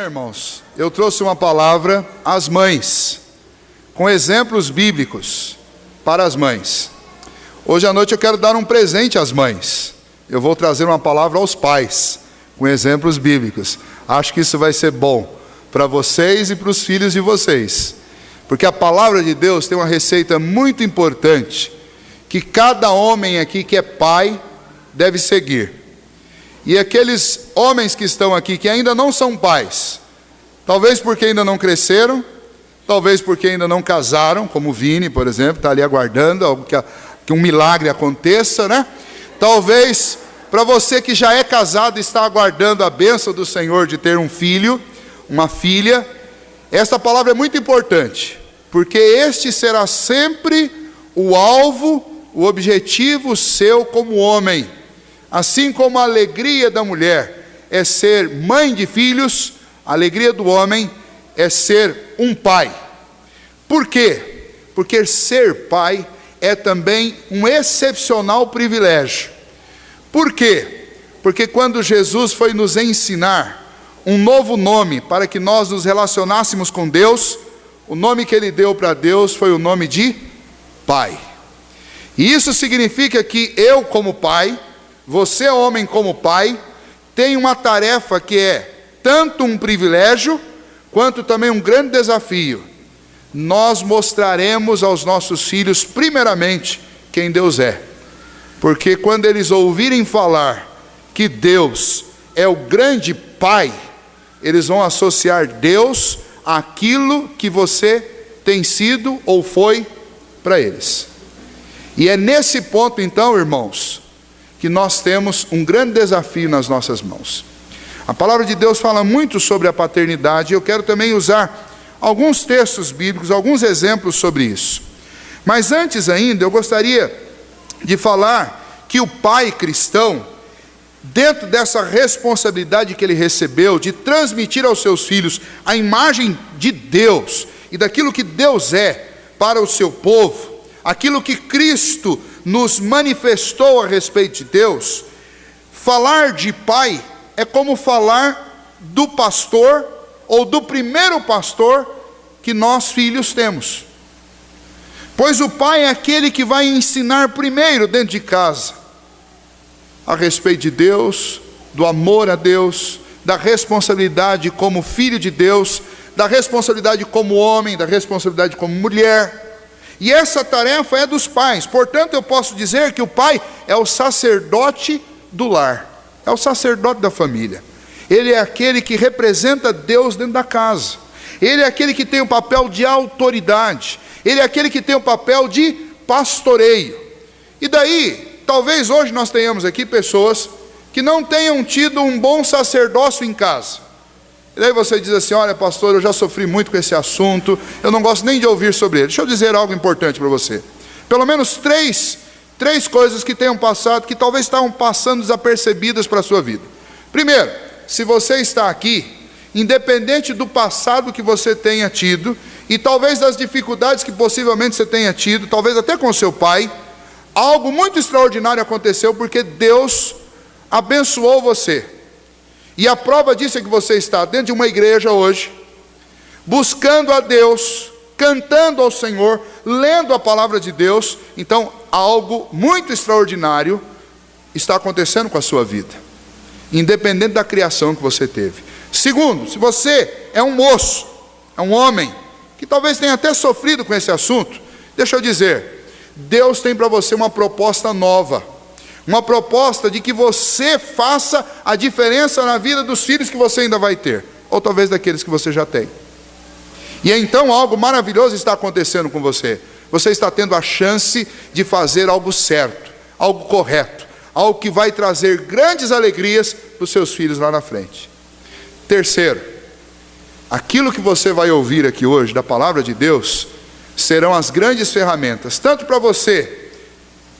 irmãos, eu trouxe uma palavra às mães, com exemplos bíblicos para as mães. Hoje à noite eu quero dar um presente às mães. Eu vou trazer uma palavra aos pais, com exemplos bíblicos. Acho que isso vai ser bom para vocês e para os filhos de vocês, porque a palavra de Deus tem uma receita muito importante, que cada homem aqui que é pai deve seguir. E aqueles homens que estão aqui, que ainda não são pais, talvez porque ainda não cresceram, talvez porque ainda não casaram, como o Vini, por exemplo, está ali aguardando que um milagre aconteça, né? Talvez para você que já é casado e está aguardando a bênção do Senhor de ter um filho, uma filha, esta palavra é muito importante, porque este será sempre o alvo, o objetivo seu como homem. Assim como a alegria da mulher é ser mãe de filhos, a alegria do homem é ser um pai. Por quê? Porque ser pai é também um excepcional privilégio. Por quê? Porque quando Jesus foi nos ensinar um novo nome para que nós nos relacionássemos com Deus, o nome que ele deu para Deus foi o nome de Pai. E isso significa que eu, como pai, você, homem, como pai, tem uma tarefa que é tanto um privilégio, quanto também um grande desafio. Nós mostraremos aos nossos filhos, primeiramente, quem Deus é. Porque quando eles ouvirem falar que Deus é o grande Pai, eles vão associar Deus àquilo que você tem sido ou foi para eles. E é nesse ponto, então, irmãos, que nós temos um grande desafio nas nossas mãos. A palavra de Deus fala muito sobre a paternidade, e eu quero também usar alguns textos bíblicos, alguns exemplos sobre isso. Mas antes ainda, eu gostaria de falar que o pai cristão, dentro dessa responsabilidade que ele recebeu de transmitir aos seus filhos a imagem de Deus e daquilo que Deus é para o seu povo, aquilo que Cristo nos manifestou a respeito de Deus, falar de pai é como falar do pastor ou do primeiro pastor que nós filhos temos. Pois o pai é aquele que vai ensinar primeiro dentro de casa a respeito de Deus, do amor a Deus, da responsabilidade como filho de Deus, da responsabilidade como homem, da responsabilidade como mulher. E essa tarefa é dos pais. Portanto, eu posso dizer que o pai é o sacerdote do lar, é o sacerdote da família. Ele é aquele que representa Deus dentro da casa. Ele é aquele que tem o papel de autoridade. Ele é aquele que tem o papel de pastoreio. E daí, talvez hoje nós tenhamos aqui pessoas que não tenham tido um bom sacerdócio em casa. E daí você diz assim: olha, pastor, eu já sofri muito com esse assunto, eu não gosto nem de ouvir sobre ele. Deixa eu dizer algo importante para você. Pelo menos três coisas que tenham passado, que talvez estavam passando desapercebidas para a sua vida. Primeiro, se você está aqui, independente do passado que você tenha tido, e talvez das dificuldades que possivelmente você tenha tido, talvez até com seu pai, algo muito extraordinário aconteceu, porque Deus abençoou você. E a prova disso é que você está dentro de uma igreja hoje, buscando a Deus, cantando ao Senhor, lendo a palavra de Deus. Então, algo muito extraordinário está acontecendo com a sua vida, independente da criação que você teve. Segundo, se você é um moço, é um homem, que talvez tenha até sofrido com esse assunto, deixa eu dizer, Deus tem para você uma proposta nova. Uma proposta de que você faça a diferença na vida dos filhos que você ainda vai ter, ou talvez daqueles que você já tem. E então algo maravilhoso está acontecendo com você. Você está tendo a chance de fazer algo certo, algo correto, algo que vai trazer grandes alegrias para os seus filhos lá na frente. Terceiro, aquilo que você vai ouvir aqui hoje da palavra de Deus serão as grandes ferramentas, tanto para você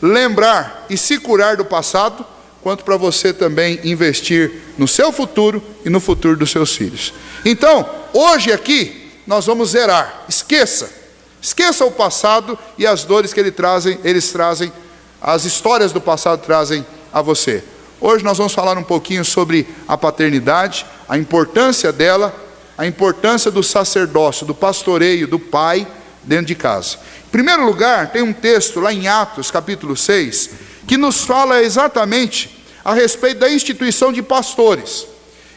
lembrar e se curar do passado, quanto para você também investir no seu futuro e no futuro dos seus filhos. Então, hoje aqui, nós vamos zerar. Esqueça o passado e as dores que eles trazem, as histórias do passado trazem a você. Hoje nós vamos falar um pouquinho sobre a paternidade, a importância dela, a importância do sacerdócio, do pastoreio, do pai dentro de casa. Em primeiro lugar, tem um texto lá em Atos, capítulo 6, que nos fala exatamente a respeito da instituição de pastores.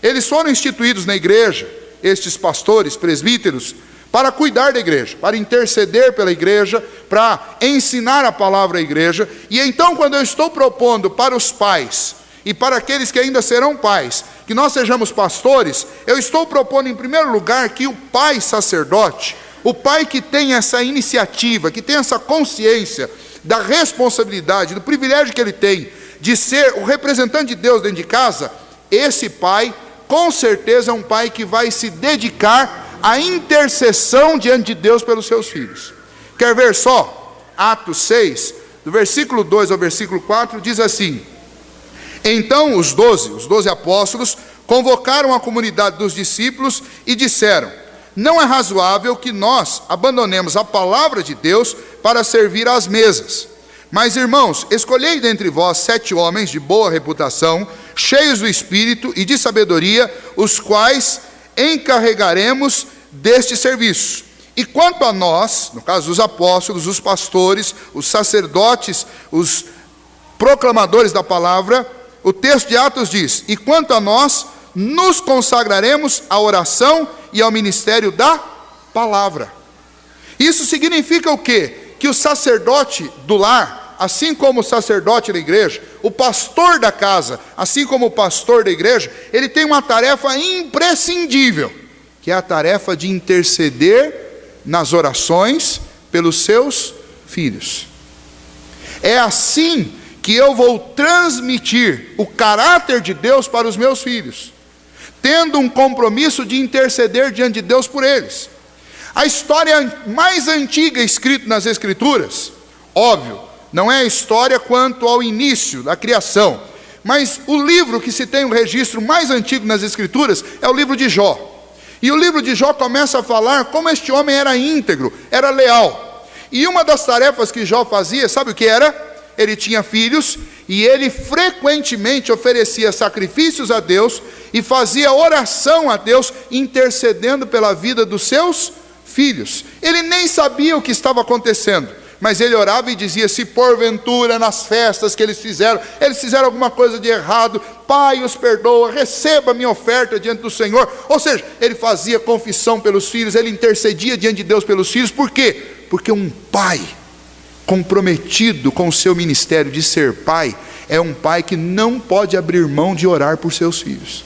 Eles foram instituídos na igreja, estes pastores, presbíteros, para cuidar da igreja, para interceder pela igreja, para ensinar a palavra à igreja. E então, quando eu estou propondo para os pais e para aqueles que ainda serão pais, que nós sejamos pastores, eu estou propondo em primeiro lugar que o pai sacerdote, o pai que tem essa iniciativa, que tem essa consciência da responsabilidade, do privilégio que ele tem de ser o representante de Deus dentro de casa, esse pai, com certeza, é um pai que vai se dedicar à intercessão diante de Deus pelos seus filhos. Quer ver só? Atos 6, do versículo 2 ao versículo 4, diz assim: Então os 12 apóstolos, convocaram a comunidade dos discípulos e disseram: Não é razoável que nós abandonemos a palavra de Deus para servir às mesas. Mas, irmãos, escolhei dentre vós 7 homens de boa reputação, cheios do Espírito e de sabedoria, os quais encarregaremos deste serviço. E quanto a nós, no caso dos apóstolos, os pastores, os sacerdotes, os proclamadores da palavra, o texto de Atos diz: E quanto a nós, nos consagraremos à oração e ao ministério da palavra. Isso significa o quê? Que o sacerdote do lar, assim como o sacerdote da igreja, o pastor da casa, assim como o pastor da igreja, ele tem uma tarefa imprescindível, que é a tarefa de interceder nas orações pelos seus filhos. É assim que eu vou transmitir o caráter de Deus para os meus filhos, tendo um compromisso de interceder diante de Deus por eles. A história mais antiga escrita nas Escrituras, óbvio, não é a história quanto ao início da criação, mas o livro que se tem o registro mais antigo nas Escrituras é o livro de Jó. E o livro de Jó começa a falar como este homem era íntegro, era leal. E uma das tarefas que Jó fazia, sabe o que era? Ele tinha filhos e ele frequentemente oferecia sacrifícios a Deus e fazia oração a Deus, intercedendo pela vida dos seus filhos. Ele nem sabia o que estava acontecendo, mas ele orava e dizia: se porventura nas festas que eles fizeram alguma coisa de errado, Pai, os perdoa, receba a minha oferta diante do Senhor. Ou seja, ele fazia confissão pelos filhos, ele intercedia diante de Deus pelos filhos. Por quê? Porque um pai comprometido com o seu ministério de ser pai, é um pai que não pode abrir mão de orar por seus filhos.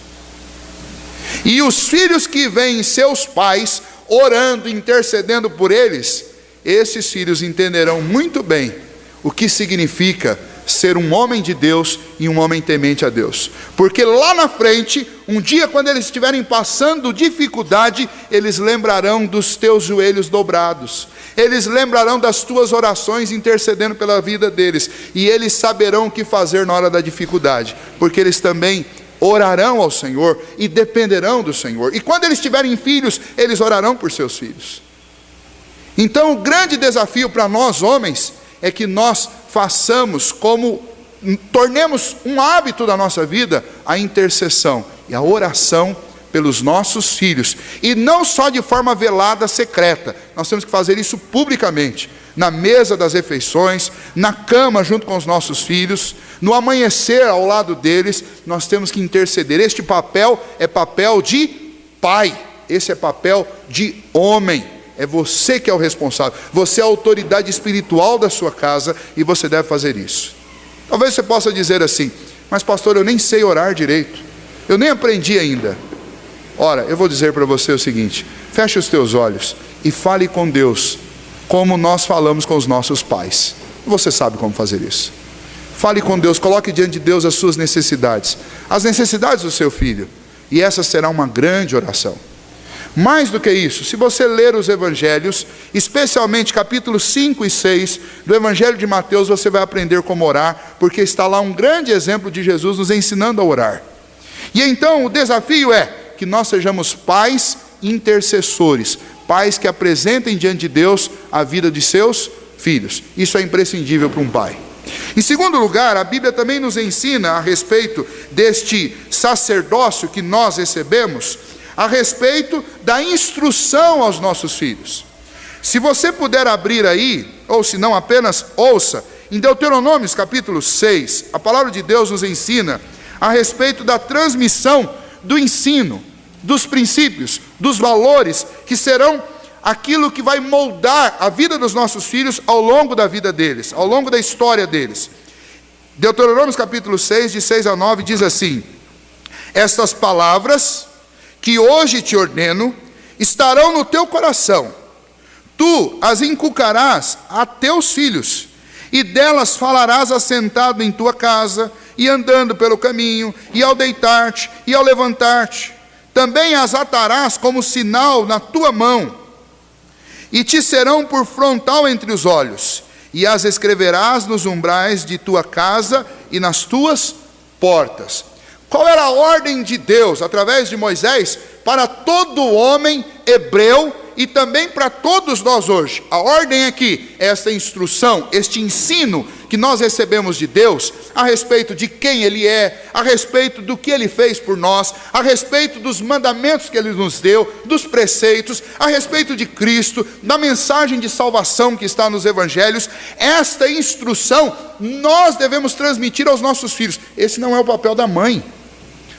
E os filhos que veem seus pais orando, intercedendo por eles, esses filhos entenderão muito bem o que significa ser um homem de Deus e um homem temente a Deus. Porque lá na frente, um dia quando eles estiverem passando dificuldade, eles lembrarão dos teus joelhos dobrados, eles lembrarão das tuas orações intercedendo pela vida deles, e eles saberão o que fazer na hora da dificuldade, porque eles também orarão ao Senhor e dependerão do Senhor. E quando eles tiverem filhos, eles orarão por seus filhos. Então o grande desafio para nós homens é que nós tornemos um hábito da nossa vida a intercessão e a oração pelos nossos filhos, e não só de forma velada, secreta. Nós temos que fazer isso publicamente, na mesa das refeições, na cama junto com os nossos filhos, no amanhecer ao lado deles. Nós temos que interceder. Este papel é papel de pai, esse é papel de homem. É você que é o responsável, você é a autoridade espiritual da sua casa, e você deve fazer isso. Talvez você possa dizer assim: mas pastor, eu nem sei orar direito, eu nem aprendi ainda. Ora, eu vou dizer para você o seguinte: feche os teus olhos e fale com Deus como nós falamos com os nossos pais. Você sabe como fazer isso. Fale com Deus, coloque diante de Deus as suas necessidades, as necessidades do seu filho, e essa será uma grande oração. Mais do que isso, se você ler os evangelhos, especialmente capítulos 5 e 6 do evangelho de Mateus, você vai aprender como orar, porque está lá um grande exemplo de Jesus nos ensinando a orar. E então o desafio é que nós sejamos pais intercessores, pais que apresentem diante de Deus a vida de seus filhos. Isso é imprescindível para um pai. Em segundo lugar, a Bíblia também nos ensina a respeito deste sacerdócio que nós recebemos, a respeito da instrução aos nossos filhos. Se você puder abrir aí, ou se não, apenas ouça, em Deuteronômio capítulo 6, a palavra de Deus nos ensina a respeito da transmissão do ensino, dos princípios, dos valores, que serão aquilo que vai moldar a vida dos nossos filhos ao longo da vida deles, ao longo da história deles. Deuteronômio capítulo 6, de 6 a 9, diz assim: estas palavras que hoje te ordeno estarão no teu coração, tu as inculcarás a teus filhos, e delas falarás assentado em tua casa, e andando pelo caminho, e ao deitar-te, e ao levantar-te. Também as atarás como sinal na tua mão, e te serão por frontal entre os olhos, e as escreverás nos umbrais de tua casa e nas tuas portas. Qual era a ordem de Deus, através de Moisés, para todo homem hebreu e também para todos nós hoje? A ordem é que esta instrução, este ensino que nós recebemos de Deus, a respeito de quem Ele é, a respeito do que Ele fez por nós, a respeito dos mandamentos que Ele nos deu, dos preceitos, a respeito de Cristo, da mensagem de salvação que está nos evangelhos, esta instrução nós devemos transmitir aos nossos filhos. Esse não é o papel da mãe.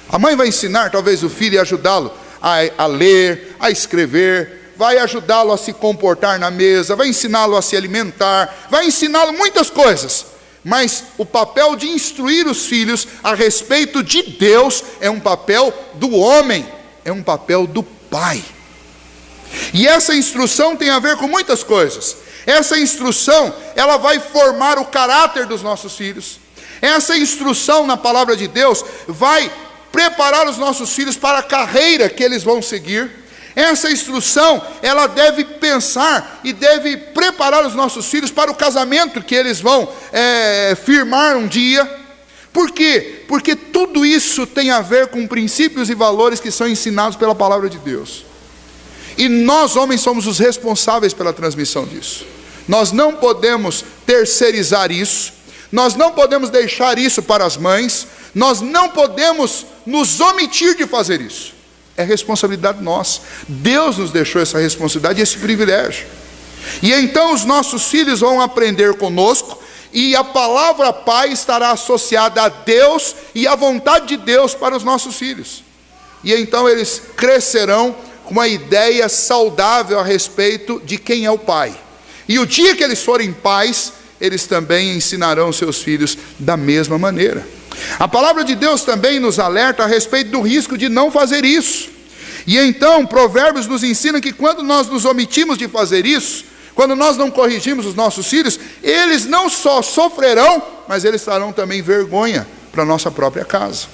A mãe vai ensinar talvez o filho e ajudá-lo a ler, a escrever, vai ajudá-lo a se comportar na mesa, vai ensiná-lo a se alimentar, vai ensiná-lo muitas coisas. Mas o papel de instruir os filhos a respeito de Deus é um papel do homem, é um papel do pai. E essa instrução tem a ver com muitas coisas. Essa instrução, ela vai formar o caráter dos nossos filhos. Essa instrução na palavra de Deus vai preparar os nossos filhos para a carreira que eles vão seguir. Essa instrução, ela deve pensar e deve preparar os nossos filhos para o casamento que eles vão firmar um dia. Por quê? Porque tudo isso tem a ver com princípios e valores que são ensinados pela palavra de Deus. E nós, homens, somos os responsáveis pela transmissão disso. Nós não podemos terceirizar isso, nós não podemos deixar isso para as mães, nós não podemos nos omitir de fazer isso. É responsabilidade nossa. Deus nos deixou essa responsabilidade e esse privilégio. E então os nossos filhos vão aprender conosco, e a palavra pai estará associada a Deus e à vontade de Deus para os nossos filhos. E então eles crescerão com uma ideia saudável a respeito de quem é o pai. E o dia que eles forem pais, eles também ensinarão seus filhos da mesma maneira. A palavra de Deus também nos alerta a respeito do risco de não fazer isso. E então Provérbios nos ensina que quando nós nos omitimos de fazer isso, quando nós não corrigimos os nossos filhos, eles não só sofrerão, mas eles trarão também vergonha para a nossa própria casa.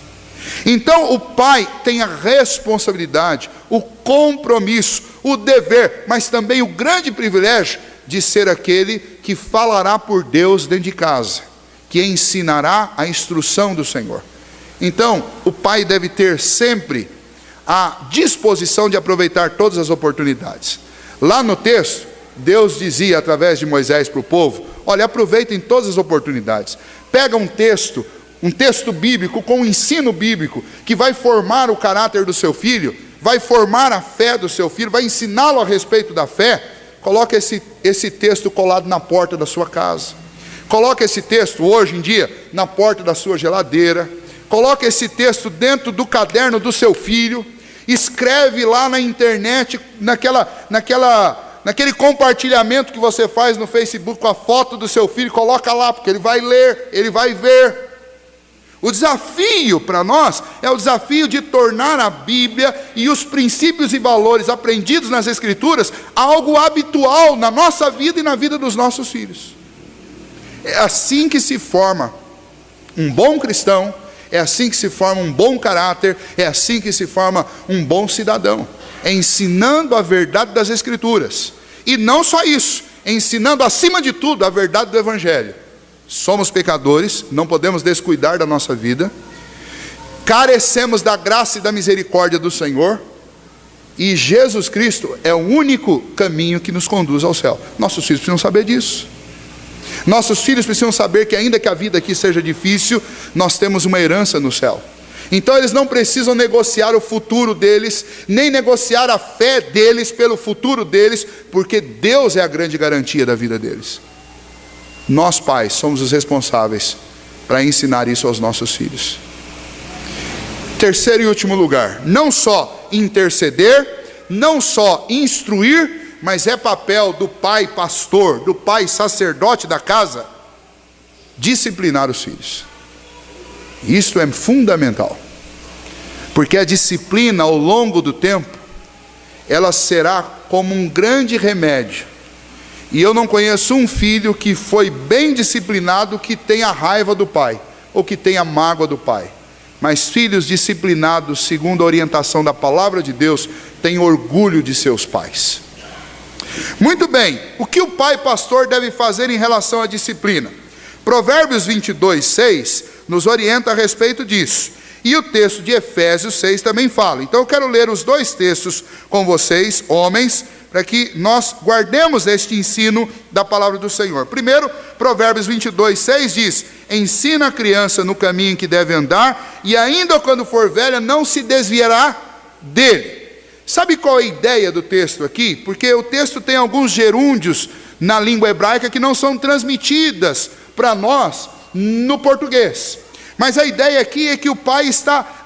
Então o pai tem a responsabilidade, o compromisso, o dever, mas também o grande privilégio de ser aquele que falará por Deus dentro de casa, que ensinará a instrução do Senhor. Então o pai deve ter sempre a disposição de aproveitar todas as oportunidades. Lá no texto, Deus dizia através de Moisés para o povo: olha, aproveitem todas as oportunidades. Pega um texto bíblico com um ensino bíblico que vai formar o caráter do seu filho, vai formar a fé do seu filho, vai ensiná-lo a respeito da fé. Coloca esse texto colado na porta da sua casa. Coloca esse texto hoje em dia na porta da sua geladeira. Coloca esse texto dentro do caderno do seu filho. Escreve lá na internet, naquele compartilhamento que você faz no Facebook com a foto do seu filho. Coloca lá, porque ele vai ler, ele vai ver. O desafio para nós é o desafio de tornar a Bíblia e os princípios e valores aprendidos nas Escrituras algo habitual na nossa vida e na vida dos nossos filhos. É assim que se forma um bom cristão, é assim que se forma um bom caráter, é assim que se forma um bom cidadão. É ensinando a verdade das Escrituras. E não só isso, é ensinando acima de tudo a verdade do Evangelho. Somos pecadores, não podemos descuidar da nossa vida, carecemos da graça e da misericórdia do Senhor, e Jesus Cristo é o único caminho que nos conduz ao céu. Nossos filhos precisam saber disso. Nossos filhos precisam saber que ainda que a vida aqui seja difícil, nós temos uma herança no céu. Então eles não precisam negociar o futuro deles, nem negociar a fé deles pelo futuro deles, porque Deus é a grande garantia da vida deles. Nós, pais, somos os responsáveis para ensinar isso aos nossos filhos. Terceiro e último lugar, não só interceder, não só instruir, mas é papel do pai pastor, do pai sacerdote da casa, disciplinar os filhos. Isso é fundamental, porque a disciplina ao longo do tempo, ela será como um grande remédio. E eu não conheço um filho que foi bem disciplinado que tenha raiva do pai, ou que tenha mágoa do pai. Mas filhos disciplinados, segundo a orientação da palavra de Deus, têm orgulho de seus pais. Muito bem, o que o pai pastor deve fazer em relação à disciplina? Provérbios 22:6 nos orienta a respeito disso. E o texto de Efésios 6 também fala. Então eu quero ler os dois textos com vocês, homens, para que nós guardemos este ensino da palavra do Senhor. Primeiro, Provérbios 22:6 diz: ensina a criança no caminho em que deve andar, e ainda quando for velha não se desviará dele. Sabe qual é a ideia do texto aqui? Porque o texto tem alguns gerúndios na língua hebraica que não são transmitidas para nós no português. Mas a ideia aqui é que o pai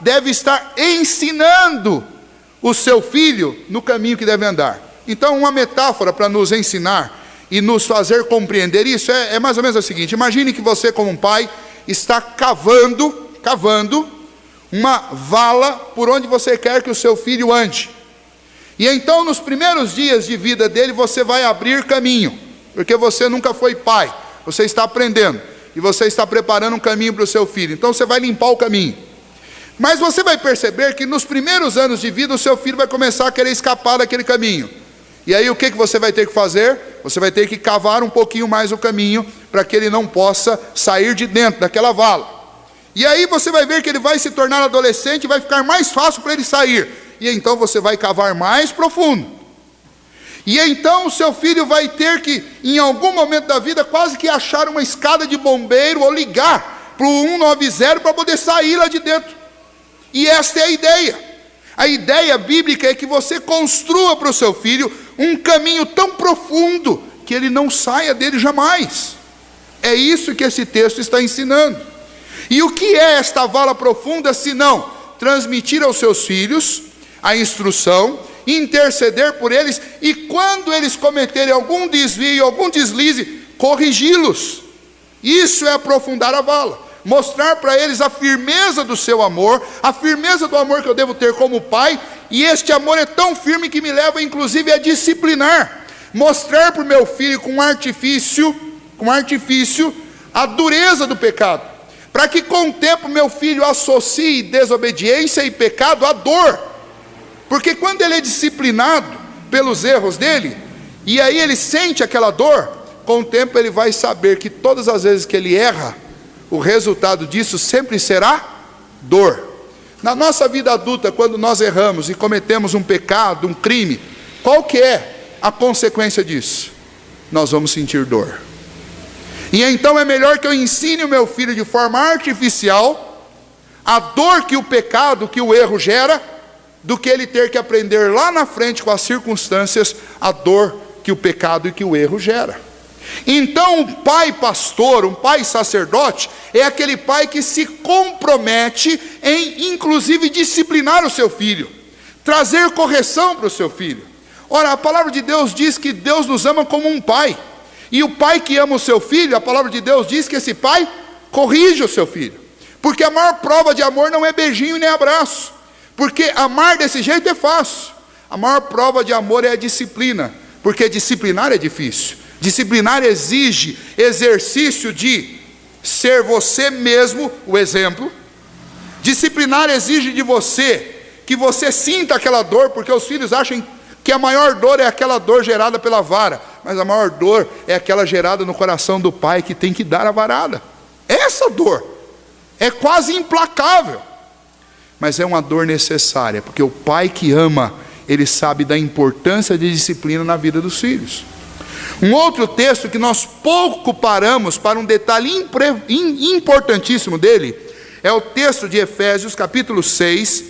deve estar ensinando o seu filho no caminho que deve andar. Então, uma metáfora para nos ensinar e nos fazer compreender isso é mais ou menos a seguinte: imagine que você, como um pai, está cavando uma vala por onde você quer que o seu filho ande. E então, nos primeiros dias de vida dele, você vai abrir caminho, porque você nunca foi pai, você está aprendendo, e você está preparando um caminho para o seu filho. Então você vai limpar o caminho. Mas você vai perceber que nos primeiros anos de vida, o seu filho vai começar a querer escapar daquele caminho. E aí o que você vai ter que fazer? Você vai ter que cavar um pouquinho mais o caminho, para que ele não possa sair de dentro daquela vala. E aí você vai ver que ele vai se tornar adolescente, e vai ficar mais fácil para ele sair. E então você vai cavar mais profundo. E então o seu filho vai ter que, em algum momento da vida, quase que achar uma escada de bombeiro, ou ligar para o 190 para poder sair lá de dentro. E esta é a ideia. A ideia bíblica é que você construa para o seu filho um caminho tão profundo que ele não saia dele jamais. É isso que esse texto está ensinando. E o que é esta vala profunda, senão transmitir aos seus filhos a instrução, interceder por eles, e quando eles cometerem algum desvio, algum deslize, corrigi-los. Isso é aprofundar a vala, mostrar para eles a firmeza do seu amor, a firmeza do amor que eu devo ter como pai, e este amor é tão firme que me leva inclusive a disciplinar, mostrar para o meu filho com artifício, a dureza do pecado, para que com o tempo meu filho associe desobediência e pecado à dor. Porque quando ele é disciplinado pelos erros dele, e aí ele sente aquela dor, com o tempo ele vai saber que todas as vezes que ele erra, o resultado disso sempre será dor. Na nossa vida adulta, quando nós erramos e cometemos um pecado, um crime, qual que é a consequência disso? Nós vamos sentir dor. E então é melhor que eu ensine o meu filho de forma artificial a dor que o pecado, que o erro gera, do que ele ter que aprender lá na frente com as circunstâncias a dor que o pecado e que o erro gera. Então um pai pastor, um pai sacerdote, é aquele pai que se compromete em inclusive disciplinar o seu filho, trazer correção para o seu filho. Ora, a palavra de Deus diz que Deus nos ama como um pai, e o pai que ama o seu filho, a palavra de Deus diz que esse pai corrige o seu filho, porque a maior prova de amor não é beijinho nem abraço, porque amar desse jeito é fácil. A maior prova de amor é a disciplina, porque disciplinar é difícil. Disciplinar exige exercício de ser você mesmo o exemplo. Disciplinar exige de você que você sinta aquela dor, porque os filhos acham que a maior dor é aquela dor gerada pela vara, mas a maior dor é aquela gerada no coração do pai que tem que dar a varada. Essa dor é quase implacável, mas é uma dor necessária, porque o pai que ama, ele sabe da importância de disciplina na vida dos filhos. Um outro texto que nós pouco paramos para um detalhe importantíssimo dele, é o texto de Efésios, capítulo 6.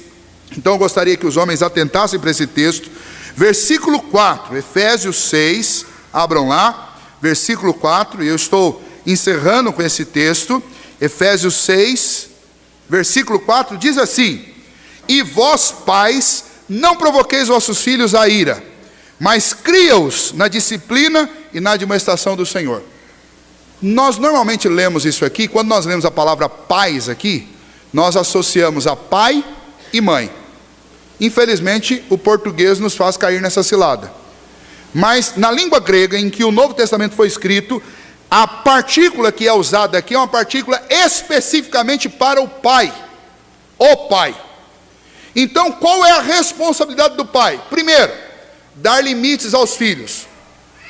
Então eu gostaria que os homens atentassem para esse texto. Versículo 4, Efésios 6, abram lá, versículo 4, e eu estou encerrando com esse texto. Efésios 6, versículo 4, diz assim: e vós, pais, não provoqueis vossos filhos a ira, mas cria-os na disciplina e na admoestação do Senhor. Nós normalmente lemos isso aqui, quando nós lemos a palavra pais aqui, nós associamos a pai e mãe. Infelizmente, o português nos faz cair nessa cilada. Mas na língua grega, em que o Novo Testamento foi escrito, a partícula que é usada aqui é uma partícula especificamente para o pai. O pai. Então, qual é a responsabilidade do pai? Primeiro, dar limites aos filhos.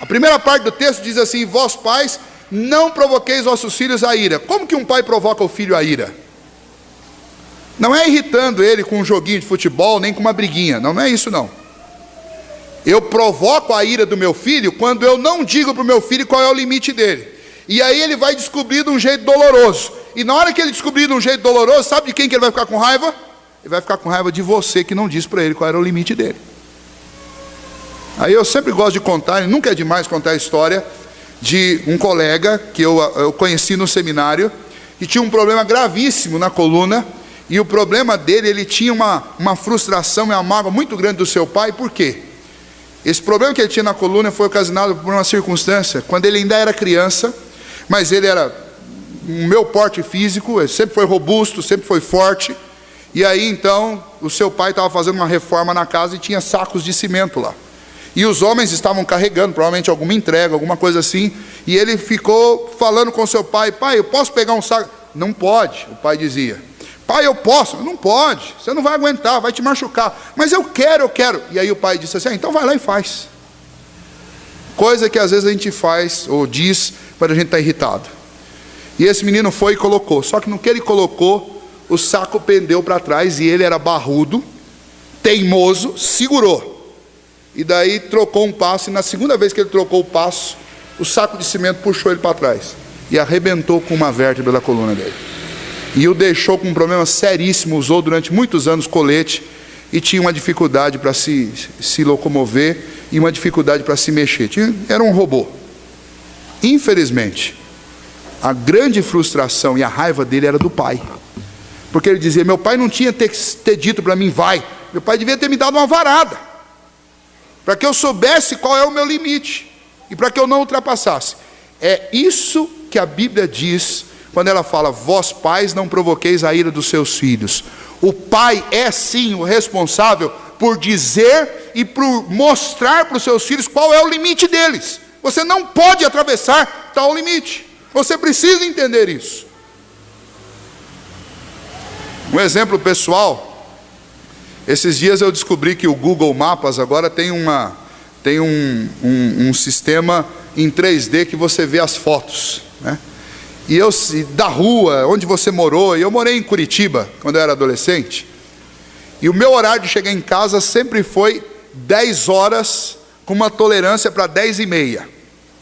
A primeira parte do texto diz assim: vós, pais, não provoqueis vossos filhos a ira. Como que um pai provoca o filho a ira? Não é irritando ele com um joguinho de futebol, nem com uma briguinha. Não é isso não. Eu provoco a ira do meu filho quando eu não digo para o meu filho qual é o limite dele. E aí ele vai descobrir de um jeito doloroso. E na hora que ele descobrir de um jeito doloroso, sabe de quem que ele vai ficar com raiva? Ele vai ficar com raiva de você que não disse para ele qual era o limite dele. Aí eu sempre gosto de contar, e nunca é demais contar a história de um colega que eu conheci no seminário, que tinha um problema gravíssimo na coluna. E o problema dele, ele tinha uma frustração e uma mágoa muito grande do seu pai. Por quê? Esse problema que ele tinha na coluna foi ocasionado por uma circunstância, quando ele ainda era criança, mas ele era o meu porte físico, ele sempre foi robusto, sempre foi forte. E aí então, o seu pai estava fazendo uma reforma na casa e tinha sacos de cimento lá. E os homens estavam carregando, provavelmente alguma entrega, alguma coisa assim. E ele ficou falando com seu pai: pai, eu posso pegar um saco? Não pode, o pai dizia. Pai, eu posso? Não pode, você não vai aguentar, vai te machucar. Mas eu quero. E aí o pai disse assim: então vai lá e faz. Coisa que às vezes a gente faz ou diz quando a gente está irritado. E esse menino foi e colocou. Só que no que ele colocou, o saco pendeu para trás e ele era barrudo, teimoso, segurou. E daí trocou um passo, e na segunda vez que ele trocou o passo, o saco de cimento puxou ele para trás e arrebentou com uma vértebra da coluna dele. E o deixou com um problema seríssimo. Usou durante muitos anos colete e tinha uma dificuldade para se locomover e uma dificuldade para se mexer. Era um robô. Infelizmente, a grande frustração e a raiva dele era do pai. Porque ele dizia: meu pai não tinha ter dito para mim, vai. Meu pai devia ter me dado uma varada, para que eu soubesse qual é o meu limite e para que eu não ultrapassasse. É isso que a Bíblia diz quando ela fala: vós, pais, não provoqueis a ira dos seus filhos. O pai é sim o responsável por dizer e por mostrar para os seus filhos qual é o limite deles. Você não pode atravessar tal limite. Você precisa entender isso. Um exemplo pessoal: esses dias eu descobri que o Google Maps agora tem um sistema em 3D que você vê as fotos, né? E da rua, onde você morou. Eu morei em Curitiba, quando eu era adolescente. E o meu horário de chegar em casa sempre foi 10 horas, com uma tolerância para 10h30.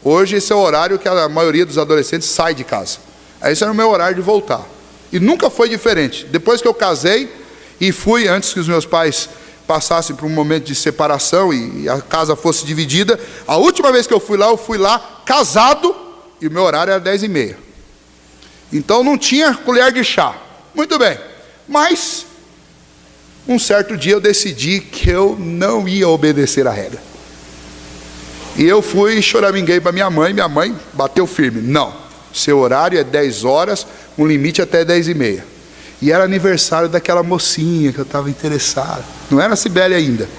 Hoje esse é o horário que a maioria dos adolescentes sai de casa. Esse era o meu horário de voltar. E nunca foi diferente. Depois que eu casei e fui, antes que os meus pais passassem por um momento de separação e a casa fosse dividida, a última vez que eu fui lá casado, e o meu horário era 10h30. Então não tinha colher de chá. Muito bem. Mas um certo dia eu decidi que eu não ia obedecer a regra. E eu fui e choraminguei para minha mãe bateu firme: não, seu horário é 10 horas, um limite até 10h30. E era aniversário daquela mocinha que eu estava interessado. Não era a Cibele ainda.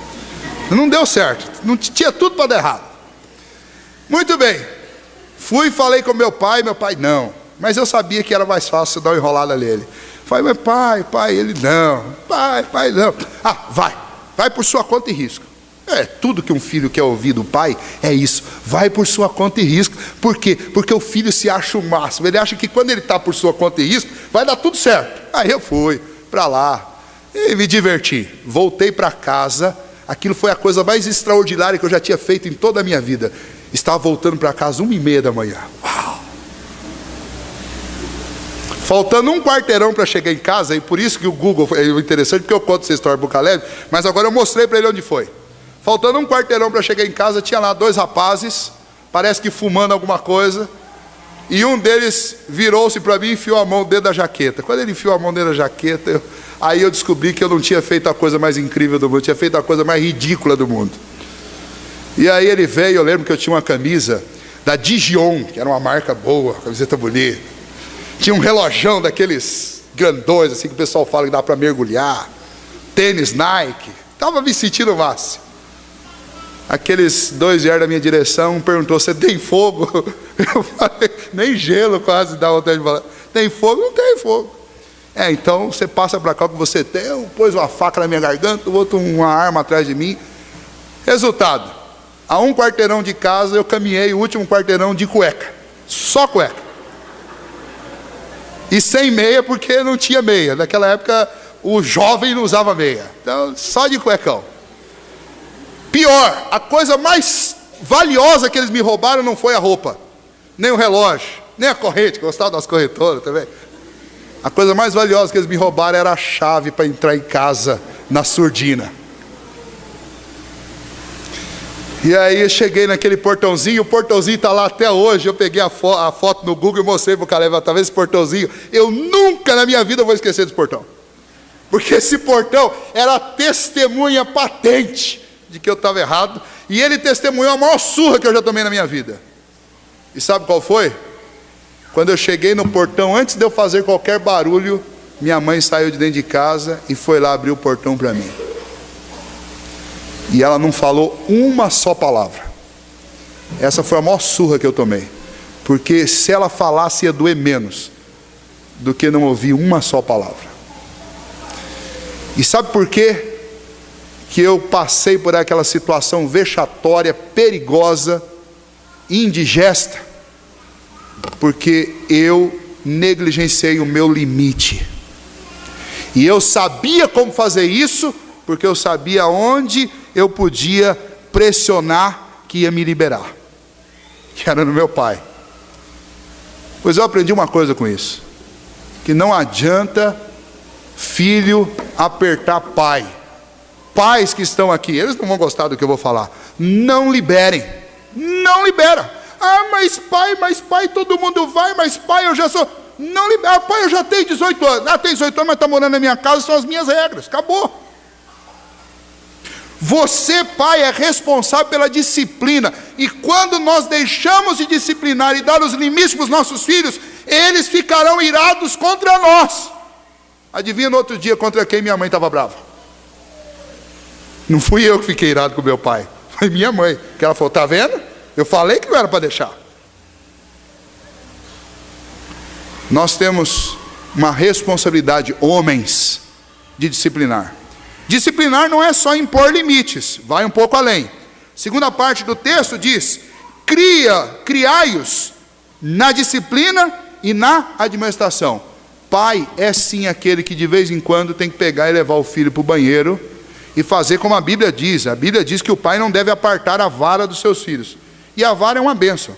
Não deu certo, não tinha tudo para dar errado. Muito bem. Fui e falei com meu pai não. Mas eu sabia que era mais fácil dar uma enrolada nele. Falei: mas pai, ele não. Pai, não. Ah, vai por sua conta e risco. É, tudo que um filho quer ouvir do pai é isso: vai por sua conta e risco. Por quê? Porque o filho se acha o máximo. Ele acha que quando ele está por sua conta e risco, vai dar tudo certo. Aí eu fui para lá e me diverti. Voltei para casa. Aquilo foi a coisa mais extraordinária que eu já tinha feito em toda a minha vida. Estava voltando para casa 1h30 da manhã. Uau! Faltando um quarteirão para chegar em casa, e por isso que o Google é interessante, porque eu conto essa história para o Caleb, mas agora eu mostrei para ele onde foi. Faltando um quarteirão para chegar em casa, tinha lá 2 rapazes, parece que fumando alguma coisa, e um deles virou-se para mim e enfiou a mão dentro da jaqueta. Quando ele enfiou a mão dentro da jaqueta, aí eu descobri que eu não tinha feito a coisa mais incrível do mundo, eu tinha feito a coisa mais ridícula do mundo. E aí ele veio, eu lembro que eu tinha uma camisa da Digion, que era uma marca boa, camiseta bonita. Tinha um relojão daqueles grandões, assim, que o pessoal fala que dá para mergulhar. Tênis Nike. Estava me sentindo máximo. Aqueles 2 vieram da minha direção, perguntou, você tem fogo? Eu falei, nem gelo quase dá vontade de falar. Tem fogo? Não tem fogo. Então você passa para cá o que você tem. Eu pôs uma faca na minha garganta, o outro uma arma atrás de mim. Resultado, a um quarteirão de casa eu caminhei o último quarteirão de cueca. Só cueca. E sem meia, porque não tinha meia. Naquela época, o jovem não usava meia. Então, só de cuecão. Pior, a coisa mais valiosa que eles me roubaram não foi a roupa, nem o relógio, nem a corrente, que eu gostava das corretoras também. A coisa mais valiosa que eles me roubaram era a chave para entrar em casa, na surdina. E aí eu cheguei naquele portãozinho, o portãozinho está lá até hoje. Eu peguei a foto no Google e mostrei para o Caleb, talvez esse portãozinho, eu nunca na minha vida vou esquecer desse portão. Porque esse portão era a testemunha patente de que eu estava errado. E ele testemunhou a maior surra que eu já tomei na minha vida. E sabe qual foi? Quando eu cheguei no portão, antes de eu fazer qualquer barulho, minha mãe saiu de dentro de casa e foi lá abrir o portão para mim. E ela não falou uma só palavra. Essa foi a maior surra que eu tomei. Porque se ela falasse ia doer menos do que não ouvir uma só palavra. E sabe por quê que eu passei por aquela situação vexatória, perigosa, indigesta? Porque eu negligenciei o meu limite. E eu sabia como fazer isso, porque eu sabia onde eu podia pressionar que ia me liberar, que era no meu pai. Pois eu aprendi uma coisa com isso, que não adianta filho apertar pai. Pais que estão aqui, eles não vão gostar do que eu vou falar. Não liberem, não libera. Mas pai, todo mundo vai, mas pai, eu já sou... Não libera, pai, eu já tenho 18 anos. Tem 18 anos, mas está morando na minha casa, são as minhas regras, acabou. Você, pai, é responsável pela disciplina. E quando nós deixamos de disciplinar e dar os limites para os nossos filhos, eles ficarão irados contra nós. Adivinha no outro dia contra quem minha mãe estava brava? Não fui eu que fiquei irado com meu pai, foi minha mãe. Que ela falou, tá vendo? Eu falei que não era para deixar. Nós temos uma responsabilidade, homens, de disciplinar. Disciplinar não é só impor limites, vai um pouco além. Segunda parte do texto diz, criai-os na disciplina e na admoestação. Pai é sim aquele que de vez em quando tem que pegar e levar o filho para o banheiro e fazer como a Bíblia diz. A Bíblia diz que o pai não deve apartar a vara dos seus filhos. E a vara é uma bênção.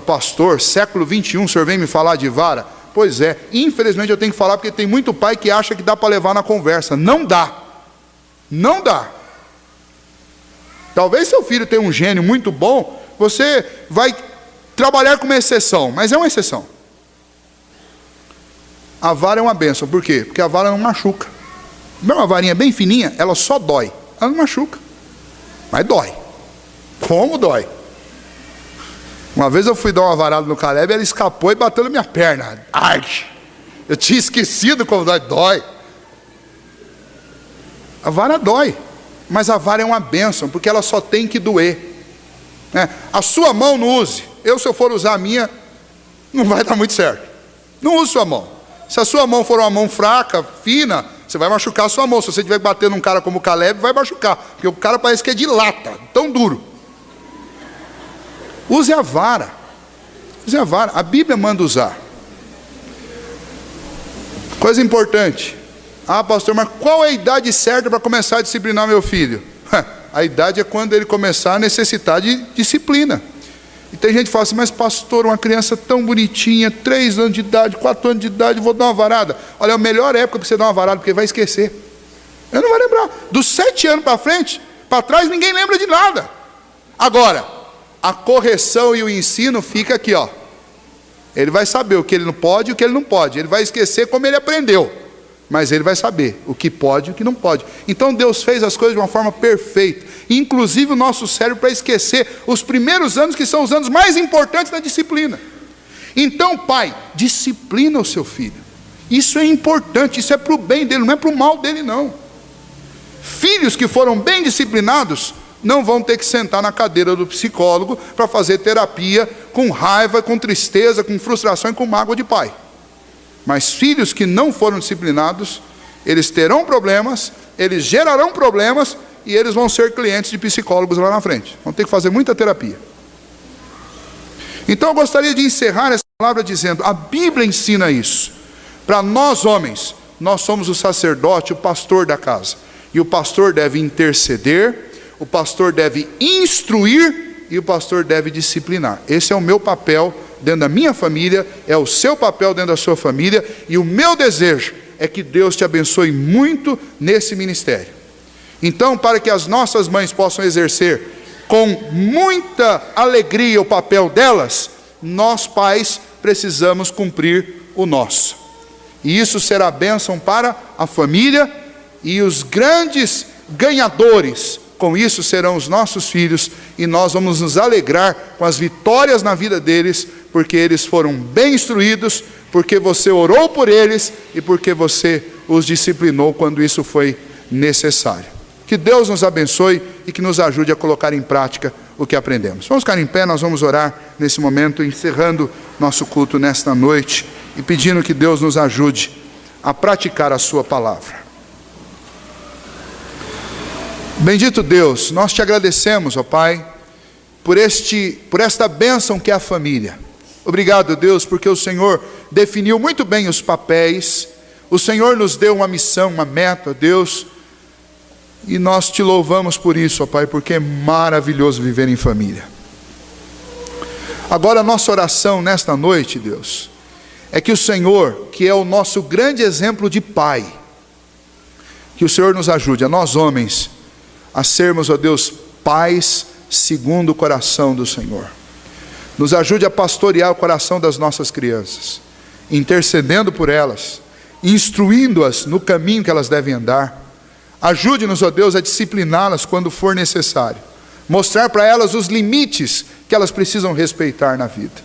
Pastor, século 21, o senhor vem me falar de vara? Pois é, infelizmente eu tenho que falar porque tem muito pai que acha que dá para levar na conversa. Não dá. Não dá. Talvez seu filho tenha um gênio muito bom, você vai trabalhar com uma exceção, mas é uma exceção. A vara é uma bênção, por quê? Porque a vara não machuca. Uma varinha bem fininha, ela só dói, ela não machuca, mas dói. Como dói? Uma vez eu fui dar uma varada no Caleb, ela escapou e bateu na minha perna. Ai, eu tinha esquecido como dói. A vara dói, mas a vara é uma bênção, porque ela só tem que doer. A sua mão não use. Se eu for usar a minha, não vai dar muito certo. Não use sua mão. Se a sua mão for uma mão fraca, fina, você vai machucar a sua mão. Se você tiver que bater num cara como o Caleb, vai machucar, porque o cara parece que é de lata, tão duro. Use a vara. Use a vara. A Bíblia manda usar. Coisa importante. Pastor, mas qual é a idade certa para começar a disciplinar meu filho? A idade é quando ele começar a necessitar de disciplina. E tem gente que fala assim, mas pastor, uma criança tão bonitinha, 3 anos de idade, 4 anos de idade, vou dar uma varada. Olha, é a melhor época para você dar uma varada, porque vai esquecer. Eu não vou lembrar. Dos 7 anos para frente, para trás, ninguém lembra de nada. Agora, a correção e o ensino fica aqui, ó. Ele vai saber o que ele não pode e o que ele não pode. Ele vai esquecer como ele aprendeu, mas ele vai saber o que pode e o que não pode. Então Deus fez as coisas de uma forma perfeita, inclusive o nosso cérebro, para esquecer os primeiros anos, que são os anos mais importantes da disciplina. Então, pai, disciplina o seu filho. Isso é importante, isso é para o bem dele, não é para o mal dele, não. Filhos que foram bem disciplinados não vão ter que sentar na cadeira do psicólogo para fazer terapia com raiva, com tristeza, com frustração e com mágoa de pai. Mas filhos que não foram disciplinados, eles terão problemas, eles gerarão problemas e eles vão ser clientes de psicólogos lá na frente. Vão ter que fazer muita terapia. Então eu gostaria de encerrar essa palavra dizendo, a Bíblia ensina isso. Para nós homens, nós somos o sacerdote, o pastor da casa. E o pastor deve interceder, o pastor deve instruir e o pastor deve disciplinar. Esse é o meu papel dentro da minha família, é o seu papel dentro da sua família, e o meu desejo é que Deus te abençoe muito nesse ministério. Então, para que as nossas mães possam exercer com muita alegria o papel delas, nós pais precisamos cumprir o nosso. E isso será bênção para a família, e os grandes ganhadores com isso serão os nossos filhos, e nós vamos nos alegrar com as vitórias na vida deles, porque eles foram bem instruídos, porque você orou por eles e porque você os disciplinou quando isso foi necessário. Que Deus nos abençoe e que nos ajude a colocar em prática o que aprendemos. Vamos ficar em pé, nós vamos orar nesse momento, encerrando nosso culto nesta noite e pedindo que Deus nos ajude a praticar a sua palavra. Bendito Deus, nós te agradecemos, ó Pai, por esta bênção que é a família. Obrigado, Deus, porque o Senhor definiu muito bem os papéis, o Senhor nos deu uma missão, uma meta, Deus, e nós te louvamos por isso, ó Pai, porque é maravilhoso viver em família. Agora a nossa oração nesta noite, Deus, é que o Senhor, que é o nosso grande exemplo de pai, que o Senhor nos ajude, a nós homens, a sermos, ó Deus, pais segundo o coração do Senhor. Nos ajude a pastorear o coração das nossas crianças, intercedendo por elas, instruindo-as no caminho que elas devem andar. Ajude-nos, ó Deus, a discipliná-las quando for necessário, mostrar para elas os limites que elas precisam respeitar na vida.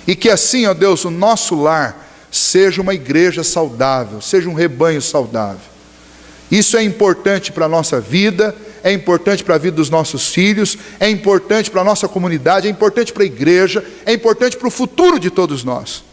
E que assim, ó Deus, o nosso lar seja uma igreja saudável, seja um rebanho saudável. Isso é importante para a nossa vida, é importante para a vida dos nossos filhos, é importante para a nossa comunidade, é importante para a igreja, é importante para o futuro de todos nós.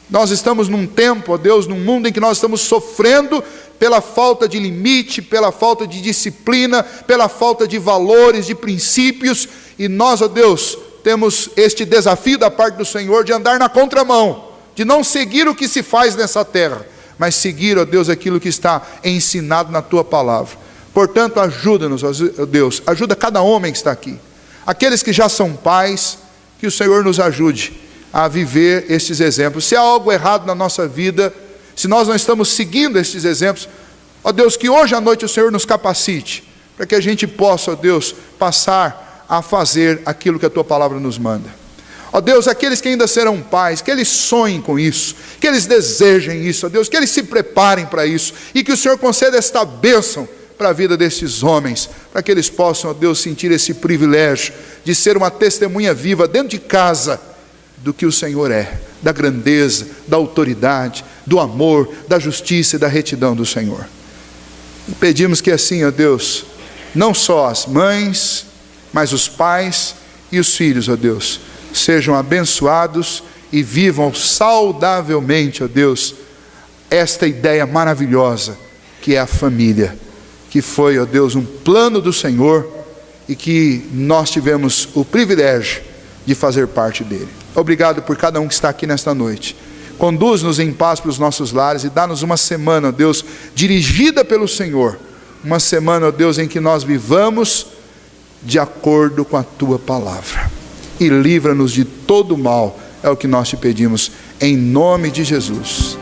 Nós estamos num tempo, ó Deus, num mundo em que nós estamos sofrendo pela falta de limite, pela falta de disciplina, pela falta de valores, de princípios, e nós, ó Deus, temos este desafio da parte do Senhor de andar na contramão, de não seguir o que se faz nessa terra, mas seguir, ó Deus, aquilo que está ensinado na Tua Palavra. Portanto, ajuda-nos, ó Deus, ajuda cada homem que está aqui, aqueles que já são pais, que o Senhor nos ajude a viver estes exemplos. Se há algo errado na nossa vida, se nós não estamos seguindo estes exemplos, ó Deus, que hoje à noite o Senhor nos capacite, para que a gente possa, ó Deus, passar a fazer aquilo que a Tua Palavra nos manda. Ó Deus, aqueles que ainda serão pais, que eles sonhem com isso, que eles desejem isso, ó Deus, que eles se preparem para isso, e que o Senhor conceda esta bênção para a vida desses homens, para que eles possam, ó Deus, sentir esse privilégio de ser uma testemunha viva dentro de casa do que o Senhor é, da grandeza, da autoridade, do amor, da justiça e da retidão do Senhor. E pedimos que assim, ó Deus, não só as mães, mas os pais e os filhos, ó Deus, sejam abençoados e vivam saudavelmente, ó Deus, esta ideia maravilhosa que é a família, que foi, ó Deus, um plano do Senhor e que nós tivemos o privilégio de fazer parte dele. Obrigado por cada um que está aqui nesta noite. Conduz-nos em paz para os nossos lares e dá-nos uma semana, ó Deus, dirigida pelo Senhor. Uma semana, ó Deus, em que nós vivamos de acordo com a Tua Palavra. e livra-nos de todo mal. É o que nós te pedimos, em nome de Jesus.